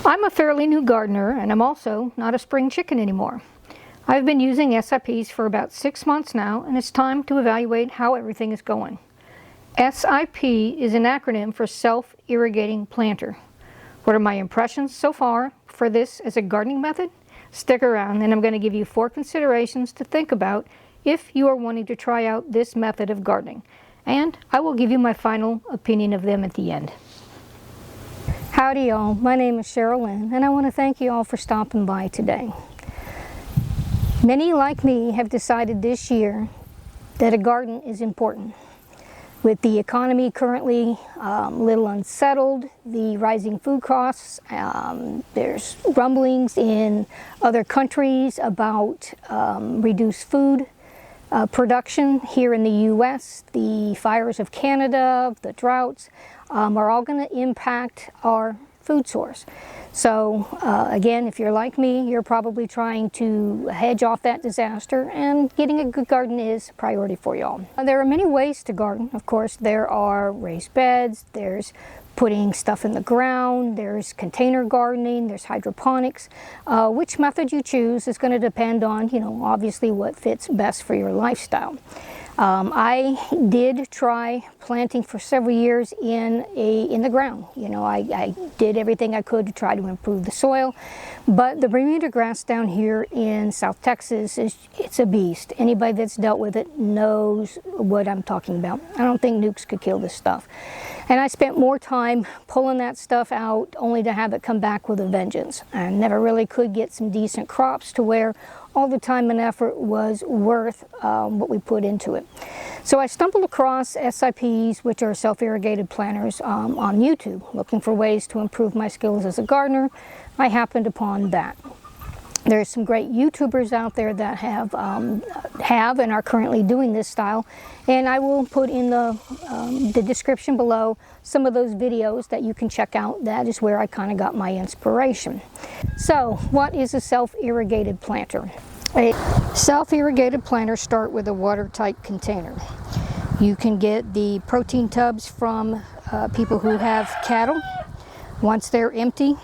I'm a fairly new gardener, and I'm also not a spring chicken anymore. I've been using SIPs for about 6 months now, and it's time to evaluate how everything is going. SIP is an acronym for Self-Irrigating Planter. What are my impressions so far for this as a gardening method? Stick around, and I'm going to give you 4 considerations to think about if you are wanting to try out this method of gardening. And I will give you my final opinion of them at the end. Howdy y'all, my name is Cheryl Lynn, and I want to thank you all for stopping by today. Many like me have decided this year that a garden is important. With the economy currently a little unsettled, the rising food costs, there's rumblings in other countries about reduced food production here in the U.S. The fires of Canada, the droughts, are all going to impact our food source. So again, if you're like me, you're probably trying to hedge off that disaster, and getting a good garden is a priority for y'all. There are many ways to garden. Of course, there are raised beds, there's putting stuff in the ground, there's container gardening, there's hydroponics. Which method you choose is going to depend on, obviously what fits best for your lifestyle. I did try planting for several years in the ground. I did everything I could to try to improve the soil, but the Bermuda grass down here in South Texas it's a beast. Anybody that's dealt with it knows what I'm talking about. I don't think nukes could kill this stuff. And I spent more time pulling that stuff out only to have it come back with a vengeance. I never really could get some decent crops to where all the time and effort was worth what we put into it. So I stumbled across SIPs, which are self-irrigated planters, on YouTube, looking for ways to improve my skills as a gardener. I happened upon that. There's some great YouTubers out there that have and are currently doing this style, and I will put in the description below some of those videos that you can check out. That is where I kind of got my inspiration. So, what is a self-irrigated planter? A self-irrigated planter start with a watertight container. You can get the protein tubs from people who have cattle. Once they're empty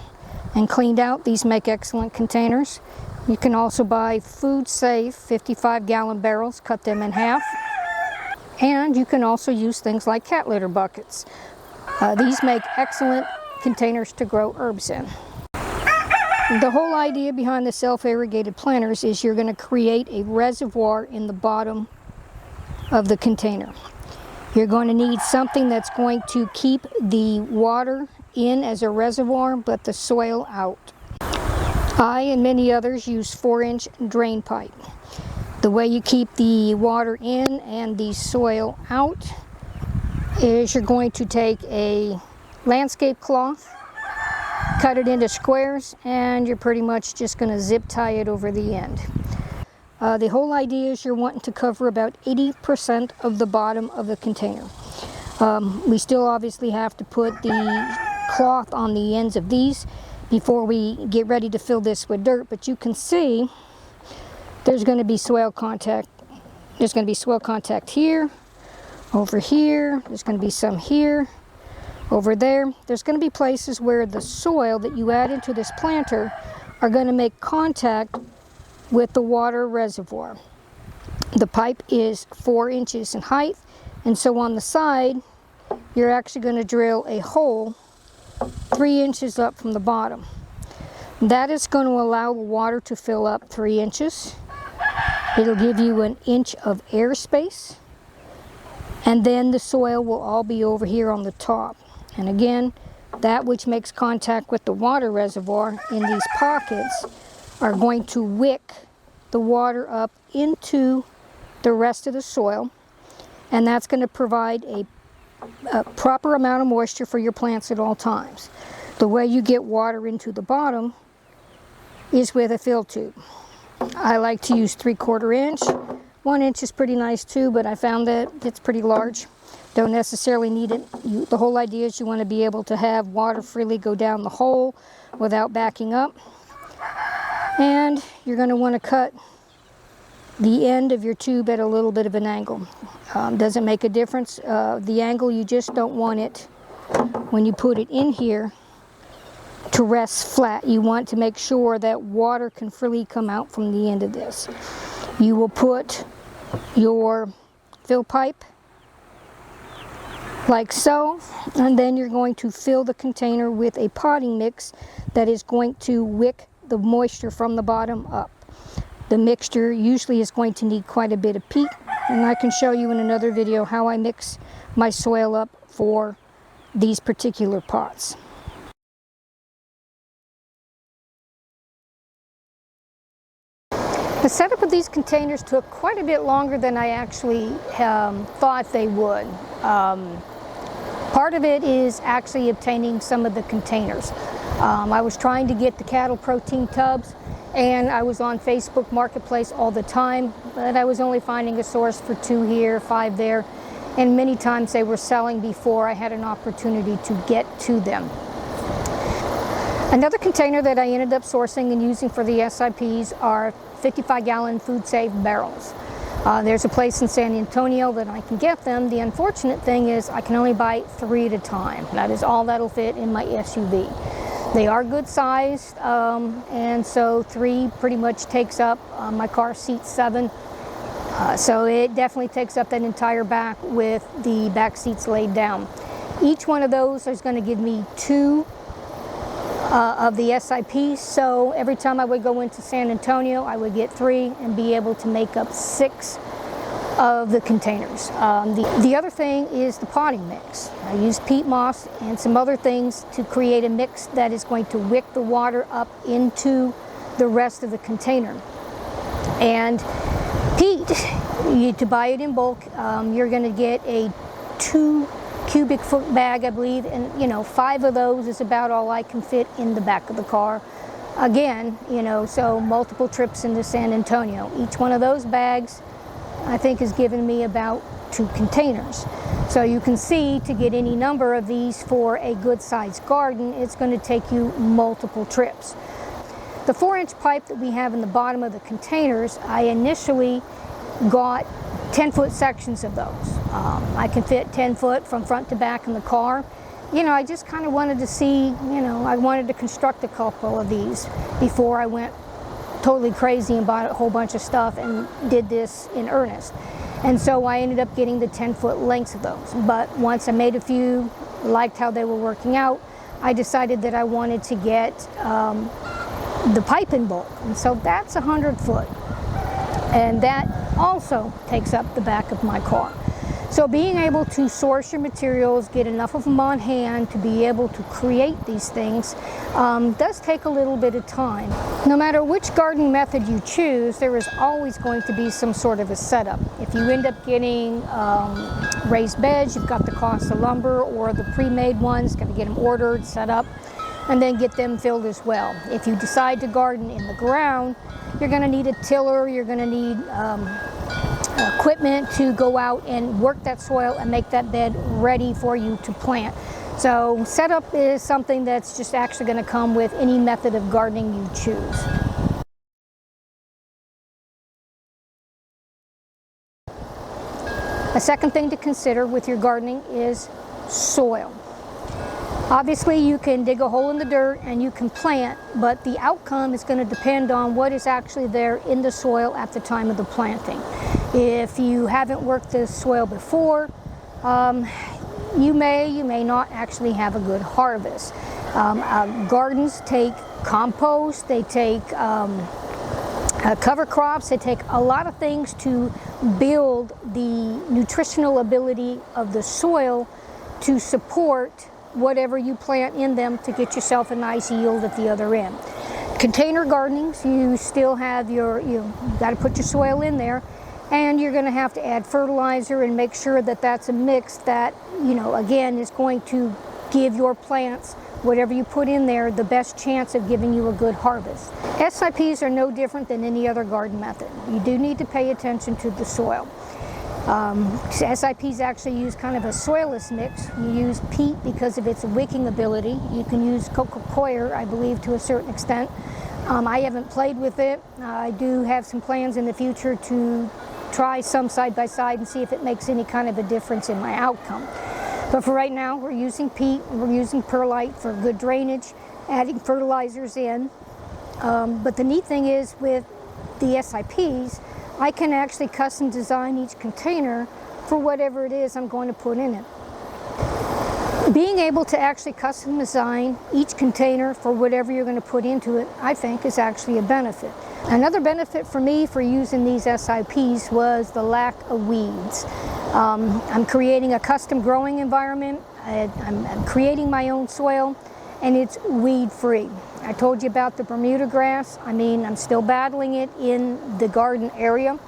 and cleaned out, these make excellent containers. You can also buy food safe 55-gallon barrels, cut them in half. And you can also use things like cat litter buckets. These make excellent containers to grow herbs in. The whole idea behind the self-irrigated planters is you're going to create a reservoir in the bottom of the container. You're going to need something that's going to keep the water in as a reservoir, but the soil out. I and many others use 4-inch drain pipe. The way you keep the water in and the soil out is you're going to take a landscape cloth, cut it into squares, and you're pretty much just going to zip tie it over the end. The whole idea is you're wanting to cover about 80% of the bottom of the container. We still obviously have to put the cloth on the ends of these before we get ready to fill this with dirt, but you can see there's going to be soil contact. There's going to be soil contact here, over here, there's going to be some here, over there. There's going to be places where the soil that you add into this planter are going to make contact with the water reservoir. The pipe is 4 inches in height, and so on the side you're actually going to drill a hole 3 inches up from the bottom. That is going to allow the water to fill up 3 inches. It'll give you an inch of airspace, and then the soil will all be over here on the top. And again, that which makes contact with the water reservoir in these pockets are going to wick the water up into the rest of the soil, and that's going to provide a proper amount of moisture for your plants at all times. The way you get water into the bottom is with a fill tube. I like to use 3/4 inch. 1 inch is pretty nice too, but I found that it's pretty large. Don't necessarily need it. The whole idea is you want to be able to have water freely go down the hole without backing up. And you're going to want to cut the end of your tube at a little bit of an angle. Doesn't make a difference. The angle, you just don't want it when you put it in here to rest flat. You want to make sure that water can freely come out from the end of this. You will put your fill pipe like so, and then you're going to fill the container with a potting mix that is going to wick the moisture from the bottom up. The mixture usually is going to need quite a bit of peat, and I can show you in another video how I mix my soil up for these particular pots. The setup of these containers took quite a bit longer than I actually thought they would. Part of it is actually obtaining some of the containers. I was trying to get the cattle protein tubs, and I was on Facebook Marketplace all the time, but I was only finding a source for 2 here, 5 there, and many times they were selling before I had an opportunity to get to them. Another container that I ended up sourcing and using for the SIPs are 55-gallon food-safe barrels. There's a place in San Antonio that I can get them. The unfortunate thing is I can only buy 3 at a time. That is all that'll fit in my SUV. They are good sized, and so 3 pretty much takes up, my car seats 7. So it definitely takes up that entire back with the back seats laid down. Each one of those is going to give me 2 of the SIPs, so every time I would go into San Antonio, I would get 3 and be able to make up 6 of the containers. The other thing is the potting mix. I use peat moss and some other things to create a mix that is going to wick the water up into the rest of the container. And peat, to buy it in bulk, you're going to get a 2 cubic foot bag, I believe, and 5 of those is about all I can fit in the back of the car. Again, so multiple trips into San Antonio. Each one of those bags, I think, has given me about 2 containers. So you can see, to get any number of these for a good sized garden, it's going to take you multiple trips. The 4-inch pipe that we have in the bottom of the containers, I initially got 10-foot sections of those. I can fit 10 foot from front to back in the car. I just kind of wanted to see, I wanted to construct a couple of these before I went totally crazy and bought a whole bunch of stuff and did this in earnest. And so I ended up getting the 10-foot lengths of those. But once I made a few, liked how they were working out, I decided that I wanted to get the pipe in bulk. And so that's 100 foot. And that also takes up the back of my car. So being able to source your materials, get enough of them on hand to be able to create these things does take a little bit of time. No matter which garden method you choose, there is always going to be some sort of a setup. If you end up getting raised beds, you've got the cost of lumber, or the pre-made ones, got to get them ordered, set up, and then get them filled as well. If you decide to garden in the ground, you're going to need a tiller, you're going to need equipment to go out and work that soil and make that bed ready for you to plant. So setup is something that's just actually going to come with any method of gardening you choose. A second thing to consider with your gardening is soil. Obviously, you can dig a hole in the dirt and you can plant, but the outcome is going to depend on what is actually there in the soil at the time of the planting. If you haven't worked the soil before, you may not actually have a good harvest. Gardens take compost, they take cover crops, they take a lot of things to build the nutritional ability of the soil to support whatever you plant in them to get yourself a nice yield at the other end. Container gardenings, you still have you've got to put your soil in there, and you're going to have to add fertilizer and make sure that that's a mix that, again, is going to give your plants, whatever you put in there, the best chance of giving you a good harvest. SIPs are no different than any other garden method. You do need to pay attention to the soil. SIPs actually use kind of a soilless mix. You use peat because of its wicking ability. You can use coco coir, I believe, to a certain extent. I haven't played with it. I do have some plans in the future to try some side by side and see if it makes any kind of a difference in my outcome. But for right now, we're using peat, we're using perlite for good drainage, adding fertilizers in. But the neat thing is with the SIPs, I can actually custom design each container for whatever it is I'm going to put in it. Being able to actually custom design each container for whatever you're going to put into it, I think is actually a benefit. Another benefit for me for using these SIPs was the lack of weeds. I'm creating a custom growing environment, I'm creating my own soil, and it's weed free. I told you about the Bermuda grass. I mean, I'm still battling it in the garden area,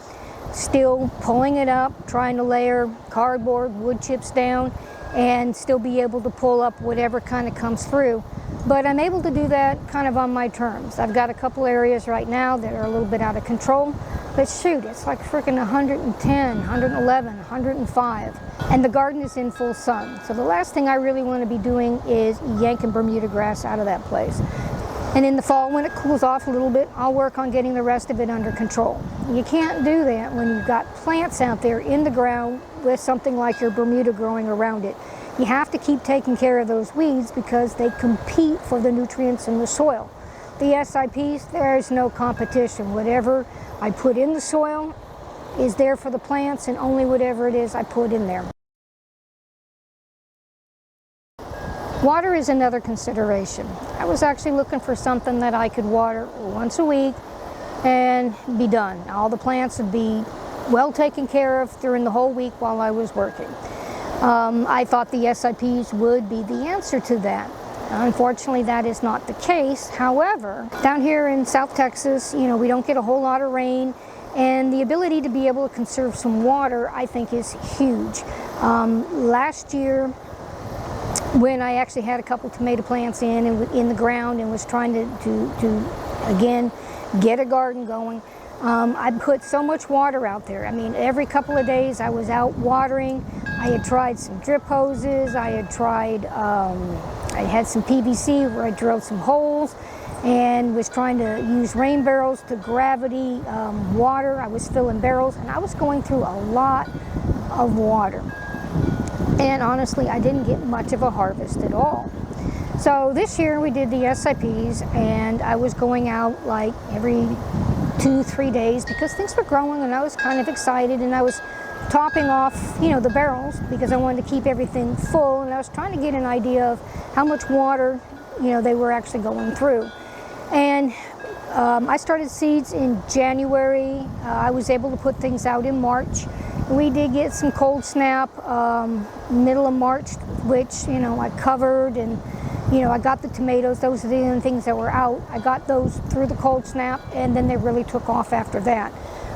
still pulling it up, trying to layer cardboard, wood chips down, and still be able to pull up whatever kind of comes through. But I'm able to do that kind of on my terms. I've got a couple areas right now that are a little bit out of control, but shoot, it's like freaking 110, 111, 105, and the garden is in full sun. So the last thing I really want to be doing is yanking Bermuda grass out of that place. And in the fall, when it cools off a little bit, I'll work on getting the rest of it under control. You can't do that when you've got plants out there in the ground with something like your Bermuda growing around it. You have to keep taking care of those weeds because they compete for the nutrients in the soil. The SIPs, there's no competition. Whatever I put in the soil is there for the plants, and only whatever it is I put in there. Water is another consideration. I was actually looking for something that I could water once a week and be done. All the plants would be well taken care of during the whole week while I was working. I thought the SIPs would be the answer to that. Unfortunately, that is not the case. However, down here in South Texas, you know, we don't get a whole lot of rain, and the ability to be able to conserve some water, I think, is huge. Last year, when I actually had a couple tomato plants in the ground and was trying to again get a garden going, I put so much water out there. I mean, every couple of days I was out watering. I had tried some drip hoses. I had tried, I had some PVC where I drilled some holes and was trying to use rain barrels to gravity water. I was filling barrels, and I was going through a lot of water. And honestly, I didn't get much of a harvest at all. So this year we did the SIPs, and I was going out like every 2-3 days because things were growing, and I was kind of excited, and I was topping off, you know, the barrels because I wanted to keep everything full, and I was trying to get an idea of how much water, you know, they were actually going through. And I started seeds in January. I was able to put things out in March. We did get some cold snap middle of March, which, you know, I covered, and you know, I got the tomatoes. Those are the only things that were out. I got those through the cold snap, and then they really took off after that.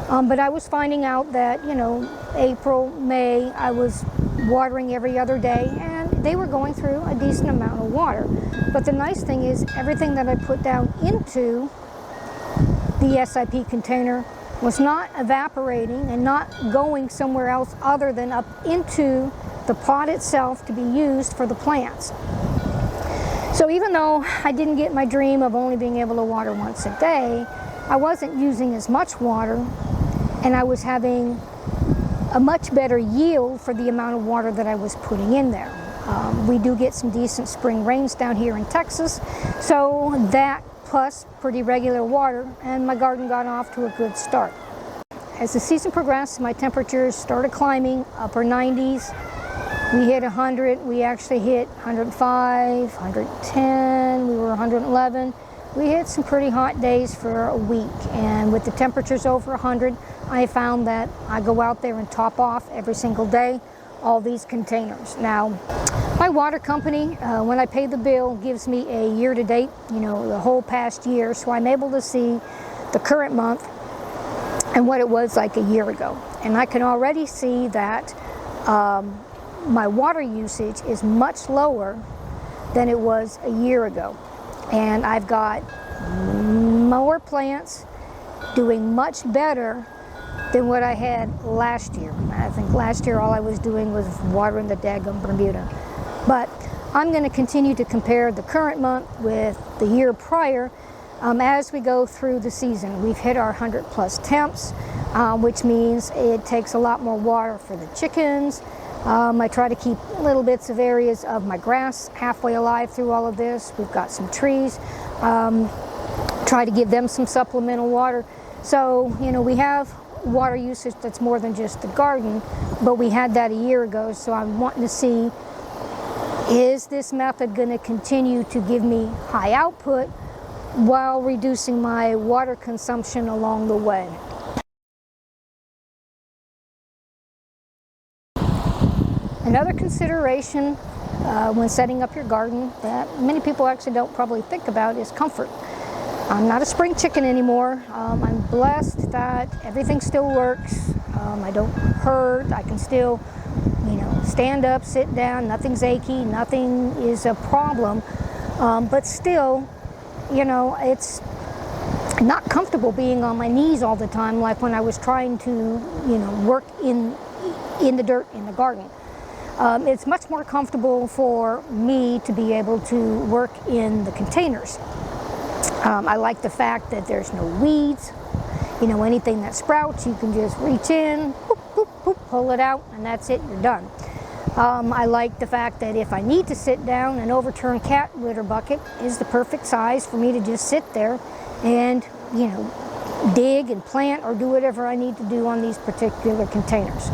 But I was finding out that, you know, April, May, I was watering every other day, and they were going through a decent amount of water. But the nice thing is everything that I put down into the SIP container was not evaporating and not going somewhere else other than up into the pot itself to be used for the plants. So even though I didn't get my dream of only being able to water once a day, I wasn't using as much water, and I was having a much better yield for the amount of water that I was putting in there. We do get some decent spring rains down here in Texas, so that plus pretty regular water, and my garden got off to a good start. As the season progressed, my temperatures started climbing, upper 90s. We hit 100, we actually hit 105, 110, we were 111. We hit some pretty hot days for a week, and with the temperatures over 100, I found that I go out there and top off every single day all these containers. Now, my water company, when I pay the bill, gives me a year-to-date, you know, the whole past year, so I'm able to see the current month and what it was like a year ago. And I can already see that my water usage is much lower than it was a year ago. And I've got more plants doing much better than what I had last year. I think last year all I was doing was watering the daggum Bermuda. But I'm going to continue to compare the current month with the year prior as we go through the season. We've hit our 100+ temps, which means it takes a lot more water for the chickens. I try to keep little bits of areas of my grass halfway alive through all of this. We've got some trees. Try to give them some supplemental water. So, you know, we have water usage that's more than just the garden, but we had that a year ago, so I'm wanting to see, is this method going to continue to give me high output while reducing my water consumption along the way? Another consideration when setting up your garden that many people actually don't probably think about is comfort. I'm not a spring chicken anymore. I'm blessed that everything still works. I don't hurt. I can still, you know, stand up, sit down. Nothing's achy. Nothing is a problem. But still, you know, it's not comfortable being on my knees all the time, like when I was trying to, you know, work in the dirt in the garden. It's much more comfortable for me to be able to work in the containers. I like the fact that there's no weeds. You know, anything that sprouts, you can just reach in, boop, boop, boop, pull it out, and that's it, you're done. I like the fact that if I need to sit down, an overturned cat litter bucket is the perfect size for me to just sit there and, you know, dig and plant or do whatever I need to do on these particular containers.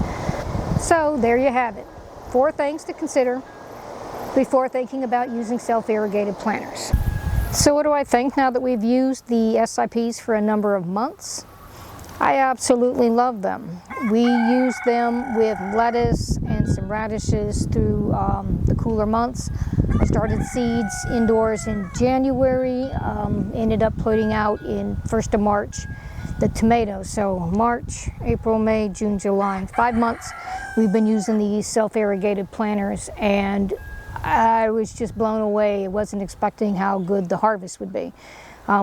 So there you have it. 4 things to consider before thinking about using self-irrigated planters. So what do I think now that we've used the SIPs for a number of months? I absolutely love them. We used them with lettuce and some radishes through the cooler months. I started seeds indoors in January, ended up putting out in 1st of March the tomatoes. So March, April, May, June, July, 5 months we've been using these self-irrigated planters, and I was just blown away. I wasn't expecting how good the harvest would be.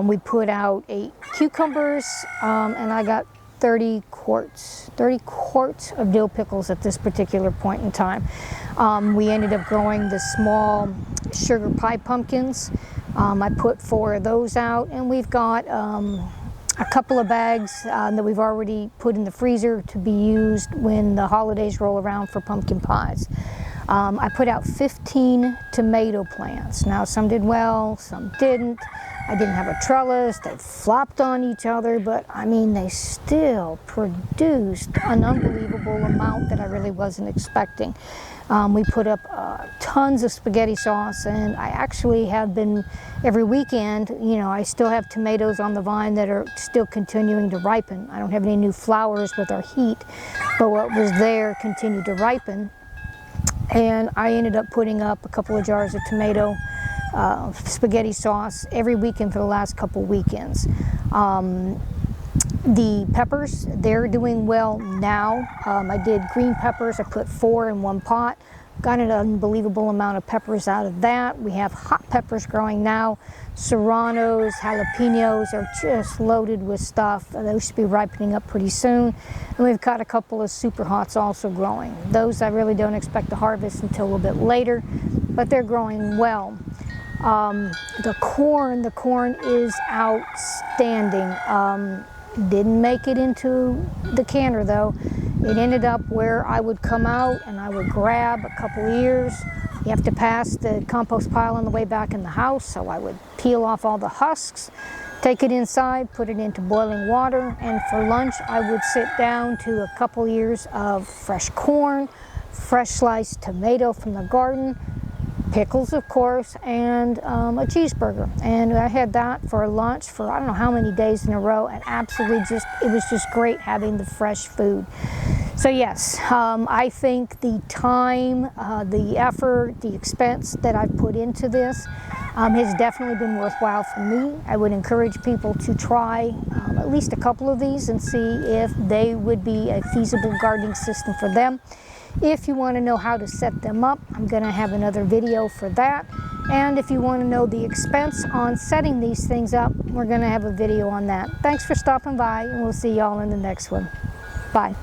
We put out 8 cucumbers, and I got 30 quarts of dill pickles at this particular point in time. We ended up growing the small sugar pie pumpkins. I put 4 of those out, and we've got a couple of bags that we've already put in the freezer to be used when the holidays roll around for pumpkin pies. I put out 15 tomato plants. Now some did well, some didn't. I didn't have a trellis, they flopped on each other, but I mean they still produced an unbelievable amount that I really wasn't expecting. We put up tons of spaghetti sauce, and I actually have been, every weekend, you know, I still have tomatoes on the vine that are still continuing to ripen. I don't have any new flowers with our heat, but what was there continued to ripen. And I ended up putting up a couple of jars of tomato spaghetti sauce every weekend for the last couple weekends. The peppers, they're doing well now. I did green peppers. I put 4 in one pot. Got an unbelievable amount of peppers out of that. We have hot peppers growing now. Serranos, jalapenos are just loaded with stuff. Those should be ripening up pretty soon. And we've got a couple of super hots also growing. Those I really don't expect to harvest until a little bit later, but they're growing well. The corn is outstanding. Didn't make it into the canner though. It ended up where I would come out and I would grab a couple ears. You have to pass the compost pile on the way back in the house, so I would peel off all the husks, take it inside, put it into boiling water, and for lunch I would sit down to a couple ears of fresh corn, fresh sliced tomato from the garden, pickles of course, and a cheeseburger. And I had that for lunch for I don't know how many days in a row, and absolutely it was just great having the fresh food. So yes, I think the time, the effort, the expense that I've put into this has definitely been worthwhile for me. I would encourage people to try at least a couple of these and see if they would be a feasible gardening system for them. If you want to know how to set them up, I'm going to have another video for that. And if you want to know the expense on setting these things up, we're going to have a video on that. Thanks for stopping by, and we'll see y'all in the next one. Bye.